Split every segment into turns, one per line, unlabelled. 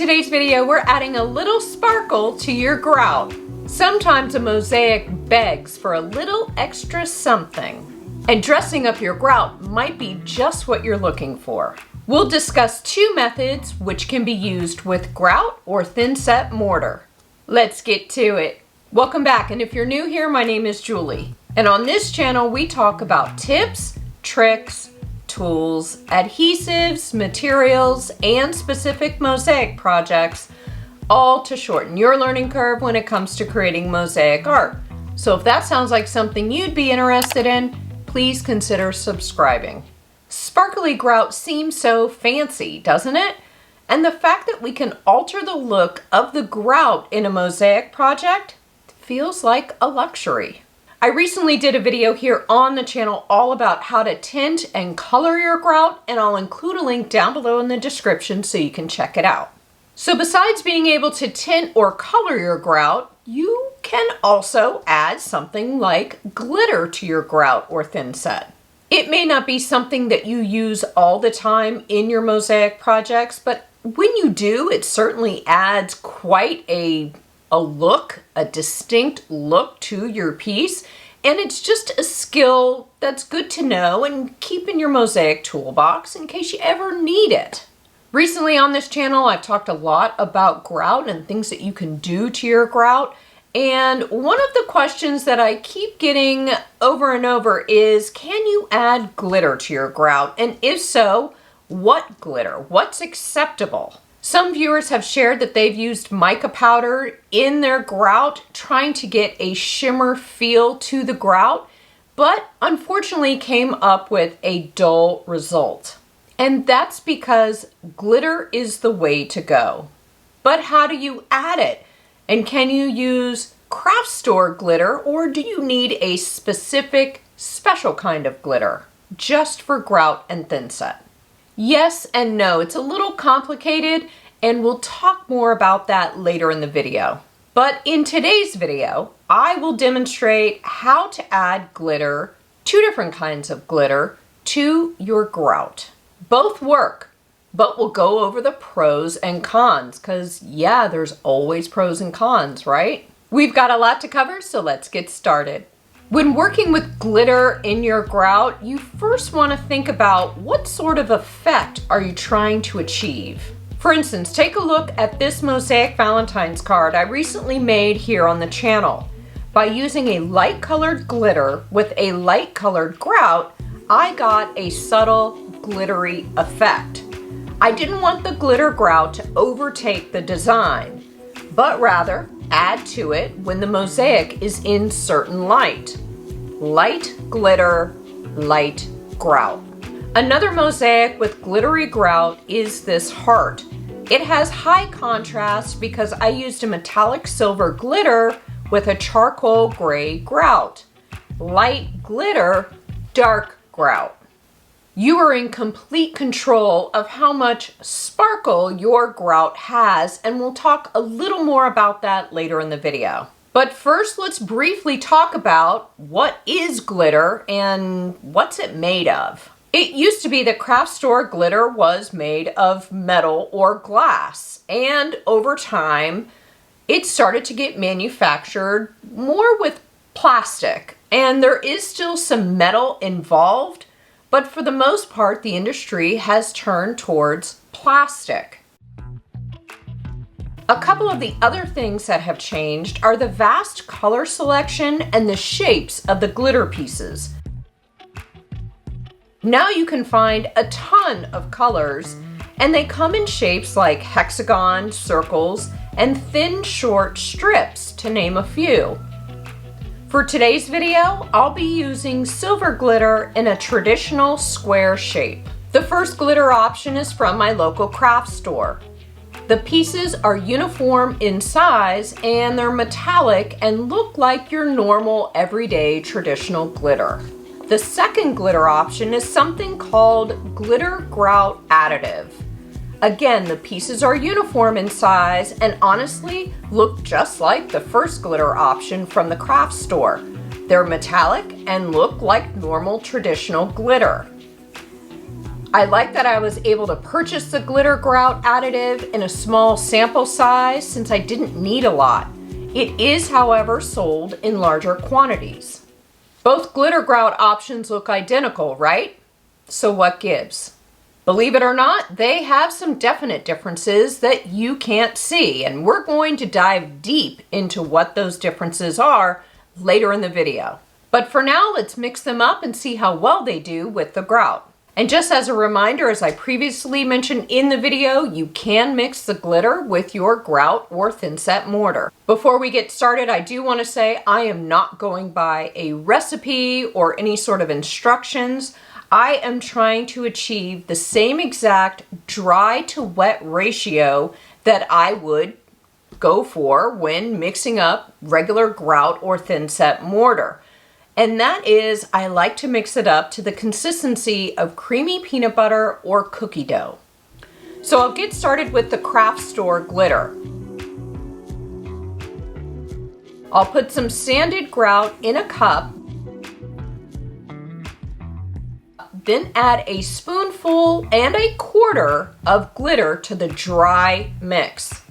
today's video, we're adding a little sparkle to your grout. Sometimes a mosaic begs for a little extra something, and dressing up your grout might be just what you're looking for. We'll discuss two methods which can be used with grout or thin-set mortar. Let's get to it. Welcome back, and if you're new here, my name is Julie. And on this channel, we talk about tips, tricks, tools, adhesives, materials, and specific mosaic projects, all to shorten your learning curve when it comes to creating mosaic art. So if that sounds like something you'd be interested in, please consider subscribing. Sparkly grout seems so fancy, doesn't it? And the fact that we can alter the look of the grout in a mosaic project feels like a luxury. I recently did a video here on the channel all about how to tint and color your grout, and I'll include a link down below in the description so you can check it out. So besides being able to tint or color your grout, you can also add something like glitter to your grout or thin set. It may not be something that you use all the time in your mosaic projects, but when you do, it certainly adds quite a look, a distinct look to your piece, and it's just a skill that's good to know and keep in your mosaic toolbox in case you ever need it. Recently on this channel, I've talked a lot about grout and things that you can do to your grout, and one of the questions that I keep getting over and over is, can you add glitter to your grout? And if so, what glitter? What's acceptable? Some viewers have shared that they've used mica powder in their grout, trying to get a shimmer feel to the grout, but unfortunately came up with a dull result. And that's because glitter is the way to go. But how do you add it? And can you use craft store glitter, or do you need a specific, special kind of glitter just for grout and thin set? Yes and no. It's a little complicated, and we'll talk more about that later in the video. But in today's video, I will demonstrate how to add glitter, two different kinds of glitter, to your grout. Both work, but we'll go over the pros and cons, because yeah, there's always pros and cons, right? We've got a lot to cover, so let's get started. When working with glitter in your grout, you first want to think about what sort of effect are you trying to achieve. For instance, take a look at this mosaic Valentine's card I recently made here on the channel. By using a light colored glitter with a light colored grout, I got a subtle glittery effect. I didn't want the glitter grout to overtake the design, but rather add to it when the mosaic is in certain light. Light glitter, light grout. Another mosaic with glittery grout is this heart. It has high contrast because I used a metallic silver glitter with a charcoal gray grout. Light glitter, dark grout. You are in complete control of how much sparkle your grout has, and we'll talk a little more about that later in the video. But first, let's briefly talk about what is glitter and what's it made of. It used to be that craft store glitter was made of metal or glass, and over time, it started to get manufactured more with plastic, and there is still some metal involved, but for the most part, the industry has turned towards plastic. A couple of the other things that have changed are the vast color selection and the shapes of the glitter pieces. Now you can find a ton of colors, and they come in shapes like hexagon, circles, and thin short strips, to name a few. For today's video, I'll be using silver glitter in a traditional square shape. The first glitter option is from my local craft store. The pieces are uniform in size, and they're metallic and look like your normal everyday traditional glitter. The second glitter option is something called glitter grout additive. Again, the pieces are uniform in size and honestly look just like the first glitter option from the craft store. They're metallic and look like normal traditional glitter. I like that I was able to purchase the glitter grout additive in a small sample size since I didn't need a lot. It is, however, sold in larger quantities. Both glitter grout options look identical, right? So what gives? Believe it or not, they have some definite differences that you can't see, and we're going to dive deep into what those differences are later in the video. But for now, let's mix them up and see how well they do with the grout. And just as a reminder, as I previously mentioned in the video, you can mix the glitter with your grout or thin-set mortar. Before we get started, I do want to say I am not going by a recipe or any sort of instructions. I am trying to achieve the same exact dry to wet ratio that I would go for when mixing up regular grout or thin-set mortar. And that is, I like to mix it up to the consistency of creamy peanut butter or cookie dough. So I'll get started with the craft store glitter. I'll put some sanded grout in a cup, then add a spoonful and a quarter of glitter to the dry mix.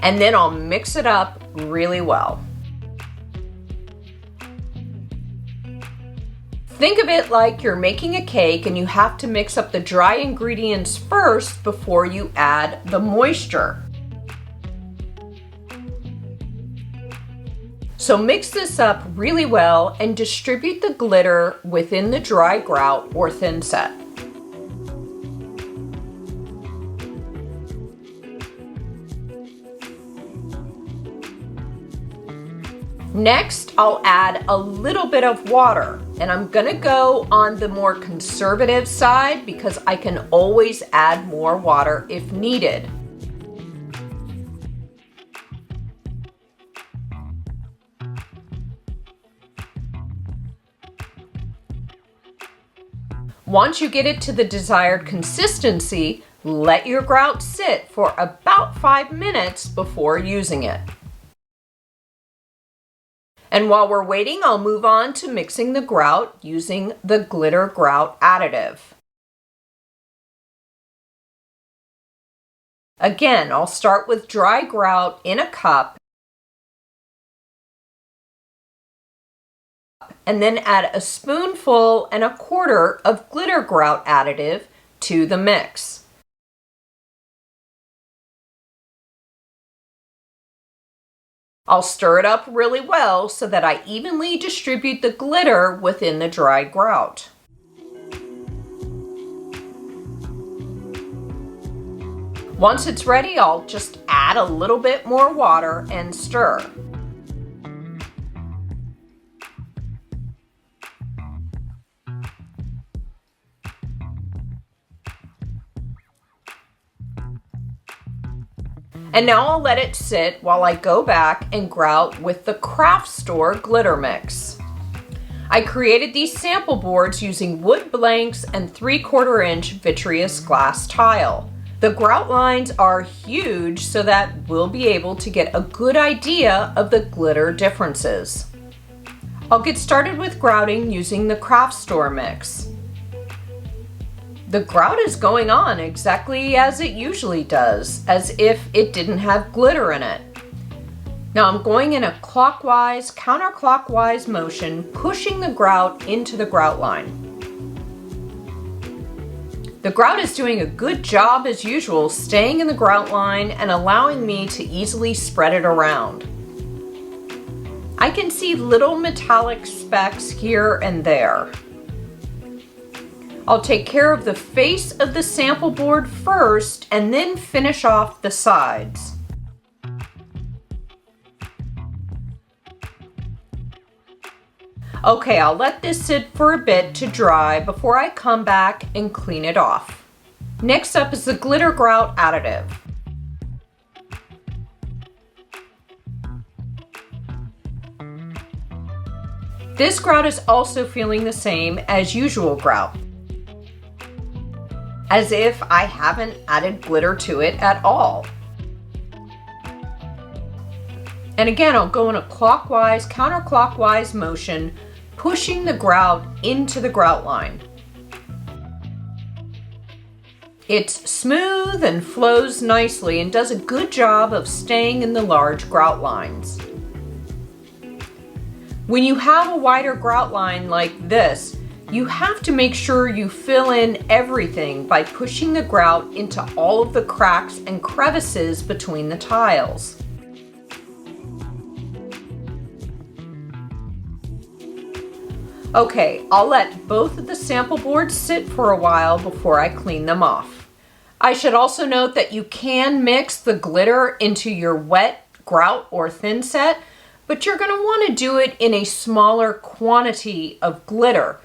And then I'll mix it up really well. Think of it like you're making a cake and you have to mix up the dry ingredients first before you add the moisture. So mix this up really well and distribute the glitter within the dry grout or thin set. Next, I'll add a little bit of water, and I'm gonna go on the more conservative side because I can always add more water if needed. Once you get it to the desired consistency, let your grout sit for about 5 minutes before using it. And while we're waiting, I'll move on to mixing the grout using the glitter grout additive. Again, I'll start with dry grout in a cup and then add a spoonful and a quarter of glitter grout additive to the mix. I'll stir it up really well so that I evenly distribute the glitter within the dry grout. Once it's ready, I'll just add a little bit more water and stir. And now I'll let it sit while I go back and grout with the craft store glitter mix. I created these sample boards using wood blanks and 3/4 inch vitreous glass tile. The grout lines are huge so that we'll be able to get a good idea of the glitter differences. I'll get started with grouting using the craft store mix. The grout is going on exactly as it usually does, as if it didn't have glitter in it. Now I'm going in a clockwise, counterclockwise motion, pushing the grout into the grout line. The grout is doing a good job as usual, staying in the grout line and allowing me to easily spread it around. I can see little metallic specks here and there. I'll take care of the face of the sample board first and then finish off the sides. Okay, I'll let this sit for a bit to dry before I come back and clean it off. Next up is the glitter grout additive. This grout is also feeling the same as usual grout. as if I haven't added glitter to it at all. And again, I'll go in a clockwise, counterclockwise motion, pushing the grout into the grout line. It's smooth and flows nicely and does a good job of staying in the large grout lines. When you have a wider grout line like this, you have to make sure you fill in everything by pushing the grout into all of the cracks and crevices between the tiles. Okay, I'll let both of the sample boards sit for a while before I clean them off. I should also note that you can mix the glitter into your wet grout or thin set, but you're going to want to do it in a smaller quantity of glitter.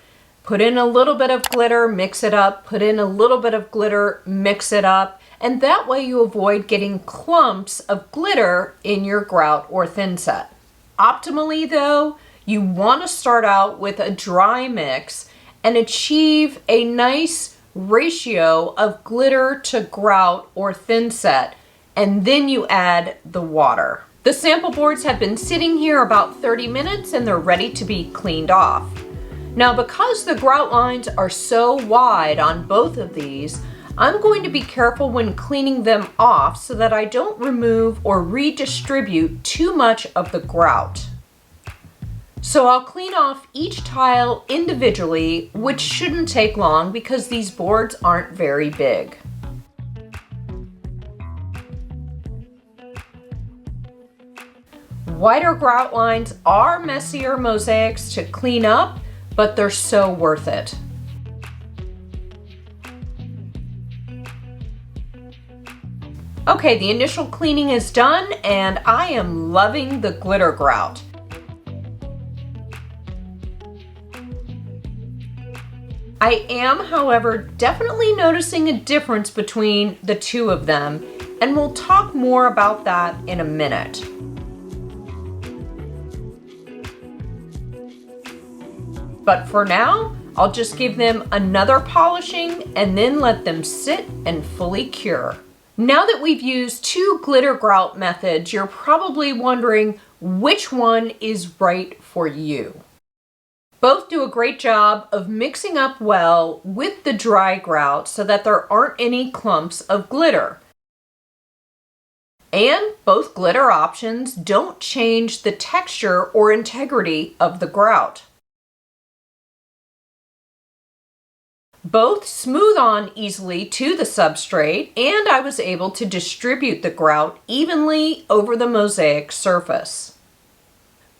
Put in a little bit of glitter, mix it up, put in a little bit of glitter, mix it up, and that way you avoid getting clumps of glitter in your grout or thin set. Optimally though, you want to start out with a dry mix and achieve a nice ratio of glitter to grout or thin set, and then you add the water. The sample boards have been sitting here about 30 minutes and they're ready to be cleaned off. Now, because the grout lines are so wide on both of these, I'm going to be careful when cleaning them off so that I don't remove or redistribute too much of the grout. So I'll clean off each tile individually, which shouldn't take long because these boards aren't very big. Wider grout lines are messier mosaics to clean up, but they're so worth it. Okay, the initial cleaning is done and I am loving the glitter grout. I am, however, definitely noticing a difference between the two of them, and we'll talk more about that in a minute. But for now, I'll just give them another polishing and then let them sit and fully cure. Now that we've used two glitter grout methods, you're probably wondering which one is right for you. Both do a great job of mixing up well with the dry grout so that there aren't any clumps of glitter. And both glitter options don't change the texture or integrity of the grout. Both smooth on easily to the substrate, and I was able to distribute the grout evenly over the mosaic surface.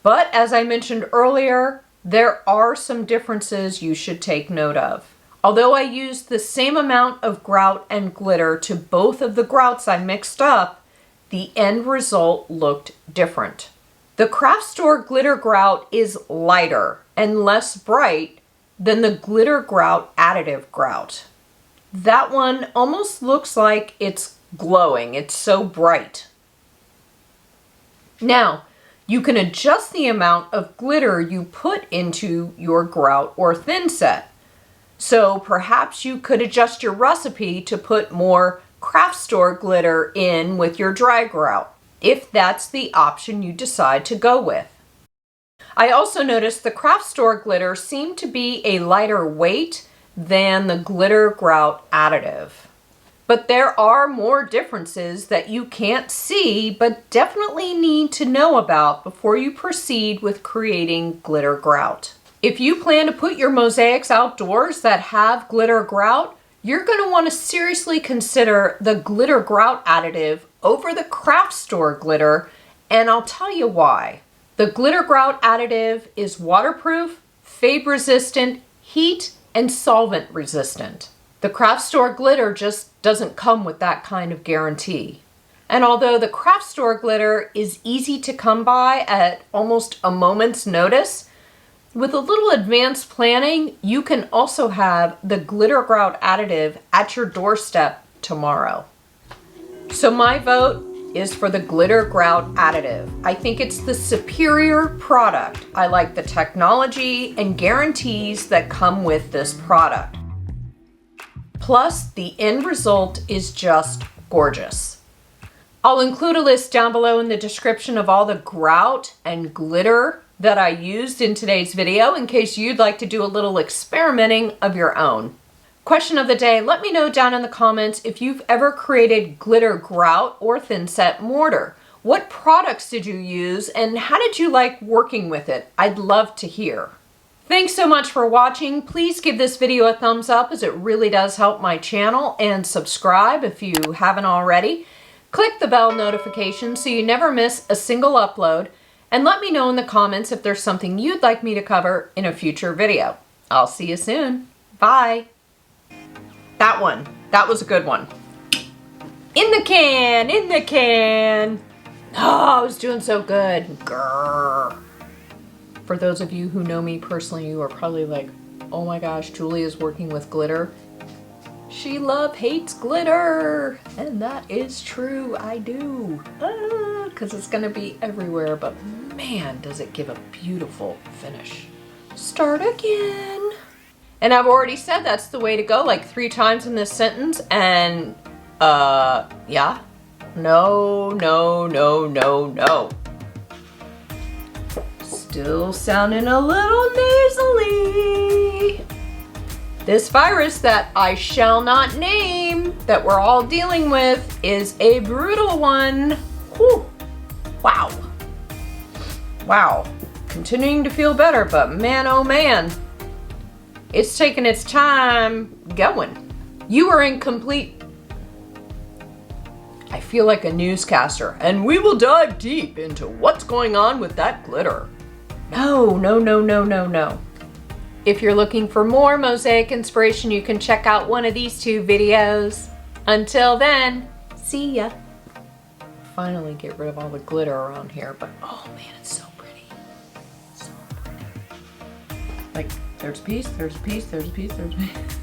But as I mentioned earlier, there are some differences you should take note of. Although I used the same amount of grout and glitter to both of the grouts I mixed up, the end result looked different. The craft store glitter grout is lighter and less bright than the glitter grout additive grout. That one almost looks like it's glowing. It's so bright. Now, you can adjust the amount of glitter you put into your grout or thin set. So perhaps you could adjust your recipe to put more craft store glitter in with your dry grout, if that's the option you decide to go with. I also noticed the craft store glitter seemed to be a lighter weight than the glitter grout additive. But there are more differences that you can't see but definitely need to know about before you proceed with creating glitter grout. If you plan to put your mosaics outdoors that have glitter grout, you're going to want to seriously consider the glitter grout additive over the craft store glitter, and I'll tell you why. The glitter grout additive is waterproof, fade resistant, heat, and solvent resistant. The craft store glitter just doesn't come with that kind of guarantee. And although the craft store glitter is easy to come by at almost a moment's notice, with a little advanced planning, you can also have the glitter grout additive at your doorstep tomorrow. So my vote is for the glitter grout additive. I think it's the superior product. I like the technology and guarantees that come with this product. Plus, the end result is just gorgeous. I'll include a list down below in the description of all the grout and glitter that I used in today's video in case you'd like to do a little experimenting of your own. Question of the day, let me know down in the comments if you've ever created glitter grout or thin set mortar. What products did you use and how did you like working with it? I'd love to hear. Thanks so much for watching. Please give this video a thumbs up as it really does help my channel, and subscribe if you haven't already. Click the bell notification so you never miss a single upload, and let me know in the comments if there's something you'd like me to cover in a future video. I'll see you soon. Bye. That was a good one. In the can, in the can. Oh, I was doing so good. Grrr. For those of you who know me personally, you are probably like, oh my gosh, Julie is working with glitter. She hates glitter. And that is true, I do. Because it's gonna be everywhere, but man, does it give a beautiful finish. Start again. And I've already said that's the way to go like 3 times in this sentence, and yeah. No, no, no, no, no. Still sounding a little nasally. This virus that I shall not name, that we're all dealing with, is a brutal one. Whew. Wow. Wow. Continuing to feel better, but man, oh man. It's taking its time going. You are in complete... I feel like a newscaster, and we will dive deep into what's going on with that glitter. No, no, no, no, no, no. If you're looking for more mosaic inspiration, you can check out one of these 2 videos. Until then, see ya. Finally get rid of all the glitter around here, but oh man, it's so pretty. So pretty. Like, there's a piece, there's a piece, there's a piece, there's a piece.